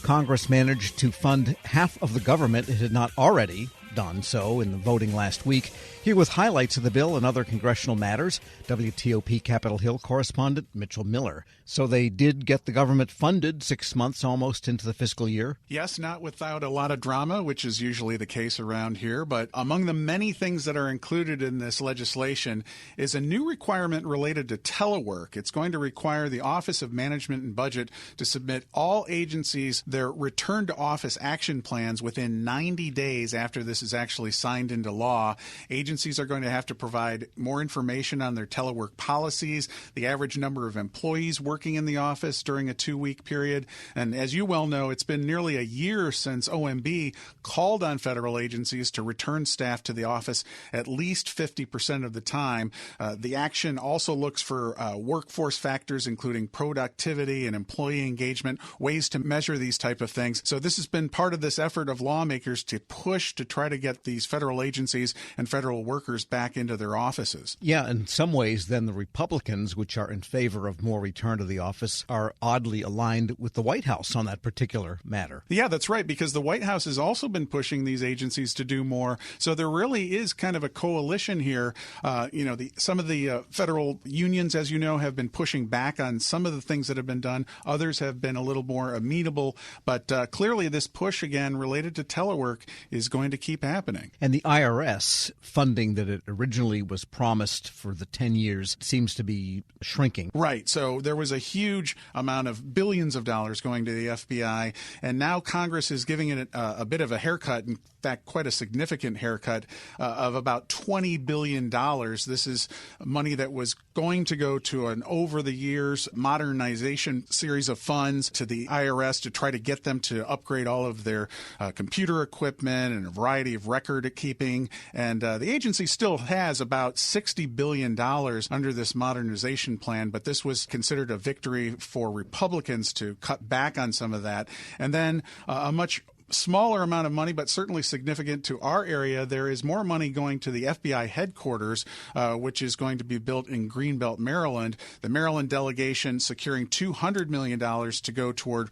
Congress managed to fund half of the government it had not already done so in the voting last week. Here with highlights of the bill and other congressional matters, WTOP Capitol Hill correspondent Mitchell Miller. So they did get the government funded 6 months almost into the fiscal year? Yes, not without a lot of drama, which is usually the case around here. But among the many things that are included in this legislation is a new requirement related to telework. It's going to require the Office of Management and Budget to submit all agencies their return to office action plans within 90 days after this is actually signed into law. Agencies are going to have to provide more information on their telework policies, the average number of employees working in the office during a 2-week period. And as you well know, it's been nearly a year since OMB called on federal agencies to return staff to the office at least 50% of the time. The action also looks for workforce factors, including productivity and employee engagement, ways to measure these type of things. So this has been part of this effort of lawmakers to push to try to get these federal agencies and federal workers back into their offices. Yeah, in some ways, then the Republicans, which are in favor of more return to the office, are oddly aligned with the White House on that particular matter. Yeah, that's right, because the White House has also been pushing these agencies to do more. So there really is kind of a coalition here. Some of the federal unions, as you know, have been pushing back on some of the things that have been done. Others have been a little more amenable. But clearly this push, again, related to telework is going to keep happening. And the IRS funding that it originally was promised for the 10 years seems to be shrinking. Right. So there was a huge amount of billions of dollars going to the FBI, and now Congress is giving it a bit of a haircut, in fact, quite a significant haircut of about $20 billion. This is money that was going to go to an over-the-years modernization series of funds to the IRS to try to get them to upgrade all of their computer equipment and a variety of record keeping. And the agency still has about $60 billion under this modernization plan, but this was considered a victory for Republicans to cut back on some of that. And then a much smaller amount of money, but certainly significant to our area. There is more money going to the FBI headquarters, which is going to be built in Greenbelt, Maryland. The Maryland delegation securing $200 million to go toward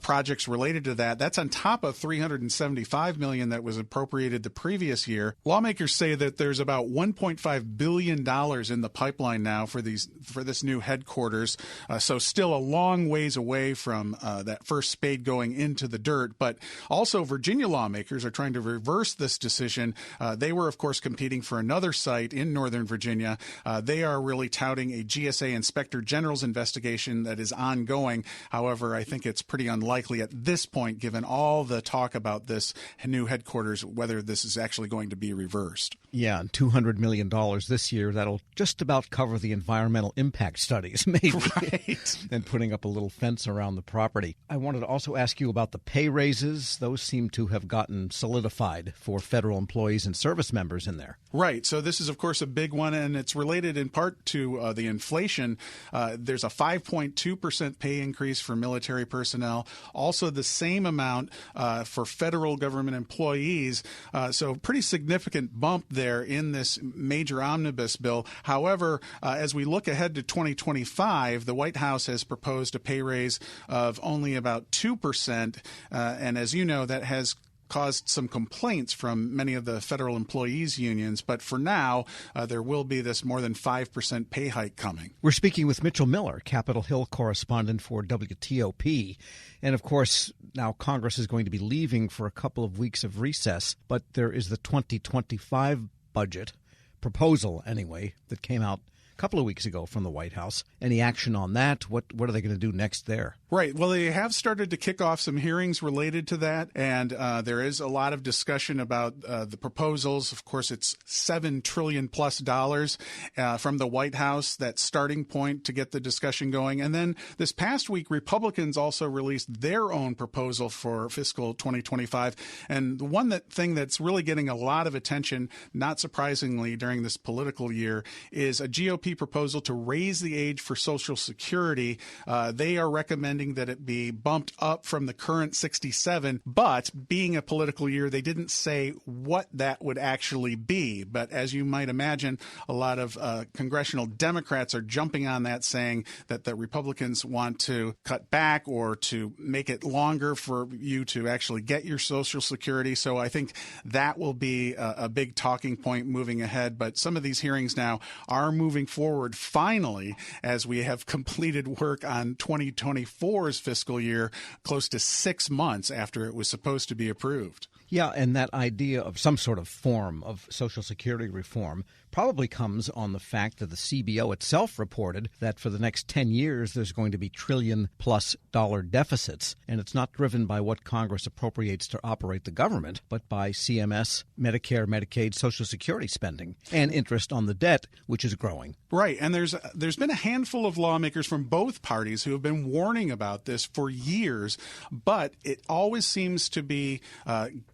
projects related to that. That's on top of $375 million that was appropriated the previous year. Lawmakers say that there's about $1.5 billion in the pipeline now for this new headquarters. So still a long ways away from that first spade going into the dirt, but also, Virginia lawmakers are trying to reverse this decision. They were, of course, competing for another site in Northern Virginia. They are really touting a GSA Inspector General's investigation that is ongoing. However, I think it's pretty unlikely at this point, given all the talk about this new headquarters, whether this is actually going to be reversed. Yeah, and $200 million this year, that'll just about cover the environmental impact studies, maybe, right. And putting up a little fence around the property. I wanted to also ask you about the pay raises. Those seem to have gotten solidified for federal employees and service members in there. Right. So this is, of course, a big one, and it's related in part to the inflation. There's a 5.2% pay increase for military personnel, also the same amount for federal government employees. So pretty significant bump there in this major omnibus bill. However, as we look ahead to 2025, the White House has proposed a pay raise of only about 2%. And as you know, that has caused some complaints from many of the federal employees unions. But for now, there will be this more than 5% pay hike coming. We're speaking with Mitchell Miller, Capitol Hill correspondent for WTOP. And of course, now Congress is going to be leaving for a couple of weeks of recess. But there is the 2025 budget proposal, anyway, that came out a couple of weeks ago from the White House. Any action on that? What are they going to do next there? Right. Well, they have started to kick off some hearings related to that, and there is a lot of discussion about the proposals. Of course, it's $7 trillion plus from the White House, that starting point to get the discussion going. And then this past week, Republicans also released their own proposal for fiscal 2025. And the one thing that's really getting a lot of attention, not surprisingly, during this political year is a GOP GOP proposal to raise the age for Social Security. They are recommending that it be bumped up from the current 67, but being a political year, they didn't say what that would actually be. But as you might imagine, a lot of congressional Democrats are jumping on that, saying that the Republicans want to cut back or to make it longer for you to actually get your Social Security. So I think that will be a big talking point moving ahead. But some of these hearings now are moving forward finally, as we have completed work on 2024's fiscal year close to 6 months after it was supposed to be approved. Yeah, and that idea of some sort of form of Social Security reform probably comes on the fact that the CBO itself reported that for the next 10 years there's going to be trillion-plus dollar deficits, and it's not driven by what Congress appropriates to operate the government, but by CMS, Medicare, Medicaid, Social Security spending, and interest on the debt, which is growing. Right, and there's been a handful of lawmakers from both parties who have been warning about this for years, but it always seems to be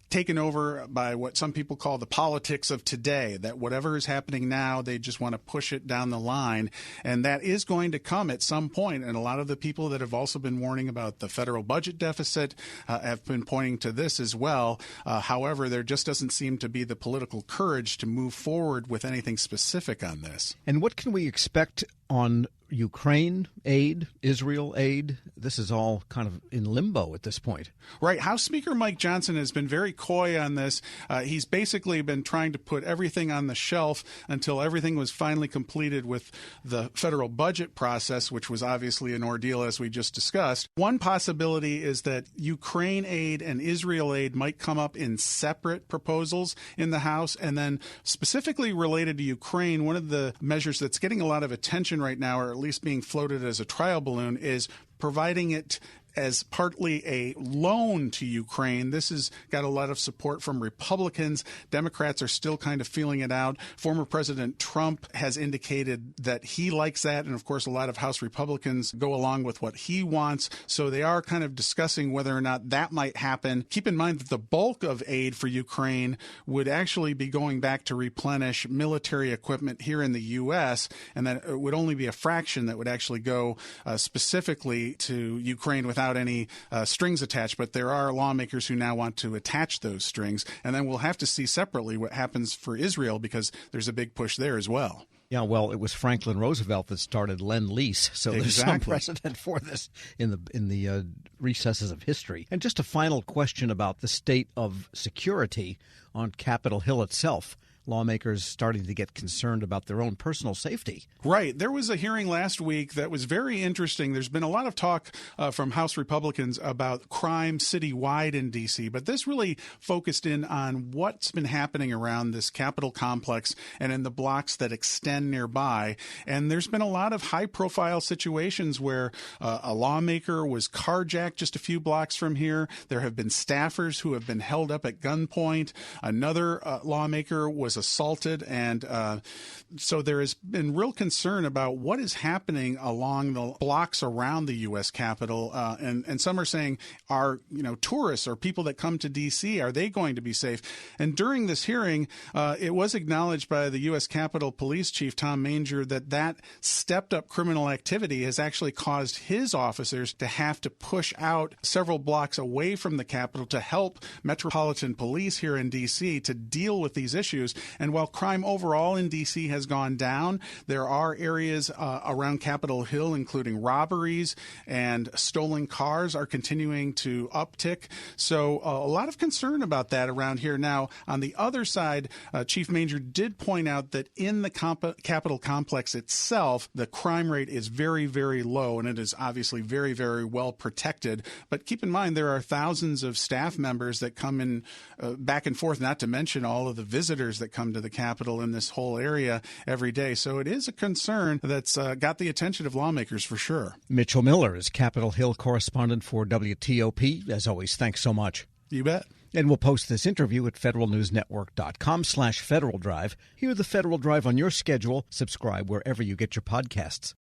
taken over by what some people call the politics of today, that whatever is happening now, they just want to push it down the line. And that is going to come at some point. And a lot of the people that have also been warning about the federal budget deficit have been pointing to this as well. However, there just doesn't seem to be the political courage to move forward with anything specific on this. And what can we expect on Ukraine aid, Israel aid? This is all kind of in limbo at this point. Right. House Speaker Mike Johnson has been very coy on this. He's basically been trying to put everything on the shelf until everything was finally completed with the federal budget process, which was obviously an ordeal, as we just discussed. One possibility is that Ukraine aid and Israel aid might come up in separate proposals in the House. And then specifically related to Ukraine, one of the measures that's getting a lot of attention right now, or at least being floated as a trial balloon, is providing it as partly a loan to Ukraine. This has got a lot of support from Republicans. Democrats are still kind of feeling it out. Former President Trump has indicated that he likes that. And of course, a lot of House Republicans go along with what he wants. So they are kind of discussing whether or not that might happen. Keep in mind that the bulk of aid for Ukraine would actually be going back to replenish military equipment here in the U.S., and that it would only be a fraction that would actually go specifically to Ukraine without any strings attached. But there are lawmakers who now want to attach those strings. And then we'll have to see separately what happens for Israel, because there's a big push there as well. Yeah, well, it was Franklin Roosevelt that started Lend-Lease, so there's some precedent for this in the recesses of history. And just a final question about the state of security on Capitol Hill itself. Lawmakers starting to get concerned about their own personal safety. Right. There was a hearing last week that was very interesting. There's been a lot of talk from House Republicans about crime citywide in D.C., but this really focused in on what's been happening around this Capitol complex and in the blocks that extend nearby. And there's been a lot of high-profile situations where a lawmaker was carjacked just a few blocks from here. There have been staffers who have been held up at gunpoint. Another lawmaker was assaulted, and so there has been real concern about what is happening along the blocks around the U.S. Capitol, and some are saying, are tourists or people that come to D.C., are they going to be safe? And during this hearing, it was acknowledged by the U.S. Capitol Police Chief Tom Temin that stepped up criminal activity has actually caused his officers to have to push out several blocks away from the Capitol to help Metropolitan Police here in D.C. to deal with these issues. And while crime overall in D.C. has gone down, there are areas around Capitol Hill, including robberies and stolen cars, are continuing to uptick. So a lot of concern about that around here. Now, on the other side, Chief Manger did point out that in the Capitol complex itself, the crime rate is very, very low, and it is obviously very, very well protected. But keep in mind, there are thousands of staff members that come in back and forth, not to mention all of the visitors that come to the Capitol in this whole area every day. So it is a concern that's got the attention of lawmakers for sure. Mitchell Miller is Capitol Hill correspondent for WTOP. As always, thanks so much. You bet. And we'll post this interview at federalnewsnetwork.com/Federal Drive. Hear the Federal Drive on your schedule. Subscribe wherever you get your podcasts.